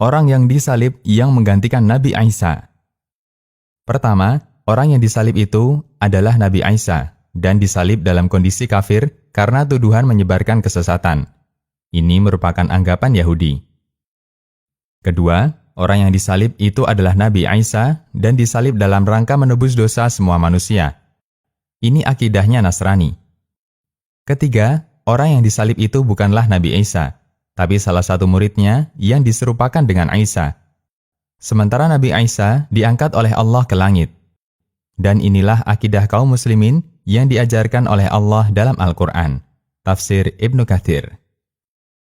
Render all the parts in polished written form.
Orang yang disalib yang menggantikan Nabi Isa. Pertama, orang yang disalib itu adalah Nabi Isa dan disalib dalam kondisi kafir karena tuduhan menyebarkan kesesatan. Ini merupakan anggapan Yahudi. Kedua, orang yang disalib itu adalah Nabi Isa dan disalib dalam rangka menebus dosa semua manusia. Ini akidahnya Nasrani. Ketiga, orang yang disalib itu bukanlah Nabi Isa, tapi salah satu muridnya yang diserupakan dengan Isa. Sementara Nabi Isa diangkat oleh Allah ke langit. Dan inilah akidah kaum muslimin yang diajarkan oleh Allah dalam Al-Quran. Tafsir Ibnu Katsir.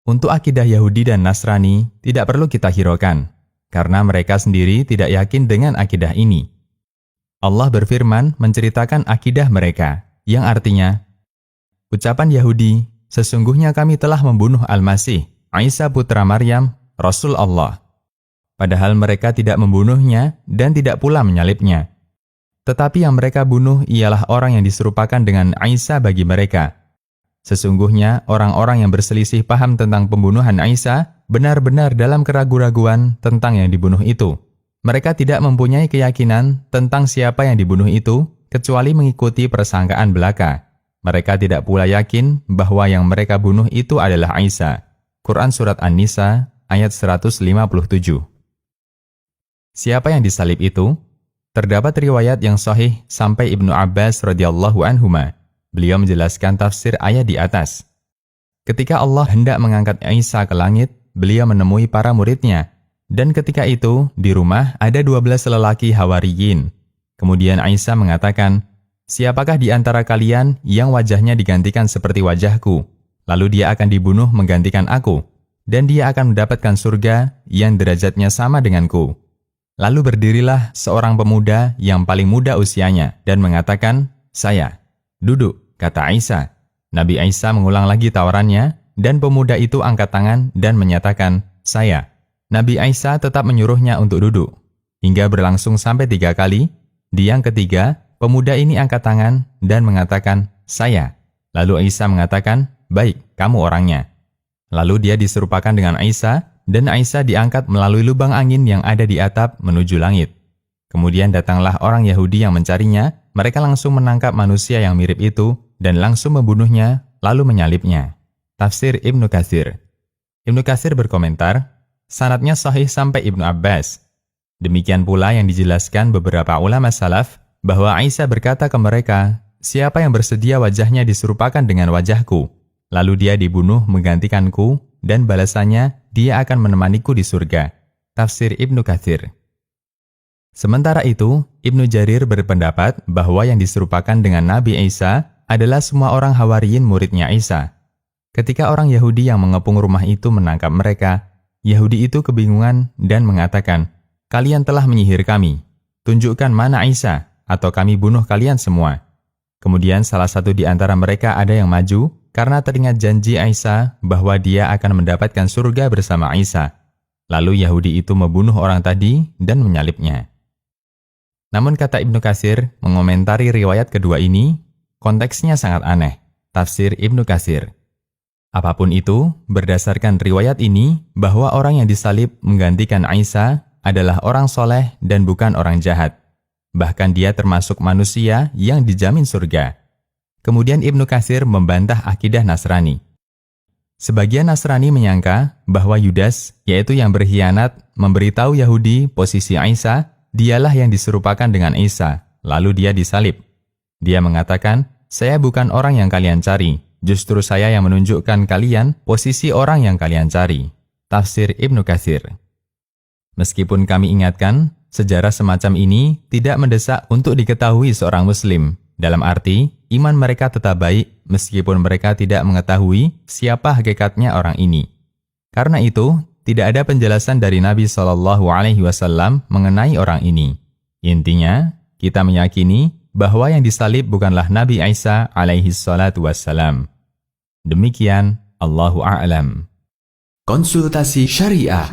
Untuk akidah Yahudi dan Nasrani tidak perlu kita hiraukan, karena mereka sendiri tidak yakin dengan akidah ini. Allah berfirman menceritakan akidah mereka, yang artinya, ucapan Yahudi, sesungguhnya kami telah membunuh Al-Masih, Isa putra Maryam, Rasul Allah. Padahal mereka tidak membunuhnya dan tidak pula menyalibnya. Tetapi yang mereka bunuh ialah orang yang diserupakan dengan Isa bagi mereka. Sesungguhnya orang-orang yang berselisih paham tentang pembunuhan Isa benar-benar dalam keraguan-raguan tentang yang dibunuh itu. Mereka tidak mempunyai keyakinan tentang siapa yang dibunuh itu kecuali mengikuti persangkaan belaka. Mereka tidak pula yakin bahwa yang mereka bunuh itu adalah Isa. Quran Surat An-Nisa ayat 157. Siapa yang disalib itu? Terdapat riwayat yang sahih sampai Ibnu Abbas radhiyallahu anhuma. Beliau menjelaskan tafsir ayat di atas. Ketika Allah hendak mengangkat Isa ke langit, beliau menemui para muridnya. Dan ketika itu, di rumah ada 12 lelaki Hawariyin. Kemudian Isa mengatakan, siapakah di antara kalian yang wajahnya digantikan seperti wajahku? Lalu dia akan dibunuh menggantikan aku, dan dia akan mendapatkan surga yang derajatnya sama denganku. Lalu berdirilah seorang pemuda yang paling muda usianya, dan mengatakan, saya. Duduk, kata Isa. Nabi Isa mengulang lagi tawarannya, dan pemuda itu angkat tangan dan menyatakan, saya. Nabi Isa tetap menyuruhnya untuk duduk. Hingga berlangsung sampai 3 kali. Di yang ketiga, pemuda ini angkat tangan dan mengatakan, saya. Lalu Isa mengatakan, baik, kamu orangnya. Lalu dia diserupakan dengan Isa, dan Isa diangkat melalui lubang angin yang ada di atap menuju langit. Kemudian datanglah orang Yahudi yang mencarinya, mereka langsung menangkap manusia yang mirip itu, dan langsung membunuhnya, lalu menyalibnya. Tafsir Ibnu Katsir. Ibnu Katsir berkomentar, sanadnya sahih sampai Ibnu Abbas. Demikian pula yang dijelaskan beberapa ulama salaf, bahwa Isa berkata ke mereka, siapa yang bersedia wajahnya diserupakan dengan wajahku, lalu dia dibunuh menggantikanku, dan balasannya dia akan menemaniku di surga. Tafsir Ibnu Katsir. Sementara itu, Ibnu Jarir berpendapat bahwa yang diserupakan dengan Nabi Isa adalah semua orang Hawariyin muridnya Isa. Ketika orang Yahudi yang mengepung rumah itu menangkap mereka, Yahudi itu kebingungan dan mengatakan, kalian telah menyihir kami. Tunjukkan mana Isa, atau kami bunuh kalian semua. Kemudian salah satu di antara mereka ada yang maju, karena teringat janji Isa bahwa dia akan mendapatkan surga bersama Isa. Lalu Yahudi itu membunuh orang tadi dan menyalibnya. Namun kata Ibnu Katsir mengomentari riwayat kedua ini, konteksnya sangat aneh. Tafsir Ibnu Katsir. Apapun itu, berdasarkan riwayat ini, bahwa orang yang disalib menggantikan Isa adalah orang soleh dan bukan orang jahat. Bahkan dia termasuk manusia yang dijamin surga. Kemudian Ibnu Katsir membantah akidah Nasrani. Sebagian Nasrani menyangka bahwa Yudas, yaitu yang berkhianat, memberitahu Yahudi posisi Isa, dialah yang diserupakan dengan Isa, lalu dia disalib. Dia mengatakan, saya bukan orang yang kalian cari, justru saya yang menunjukkan kalian posisi orang yang kalian cari. Tafsir Ibnu Katsir. Meskipun kami ingatkan, sejarah semacam ini tidak mendesak untuk diketahui seorang Muslim. Dalam arti, iman mereka tetap baik meskipun mereka tidak mengetahui siapa hakikatnya orang ini. Karena itu, tidak ada penjelasan dari Nabi SAW mengenai orang ini. Intinya, kita meyakini bahwa yang disalib bukanlah Nabi Isa SAW. Demikian, Allahu a'lam. Konsultasi Syariah.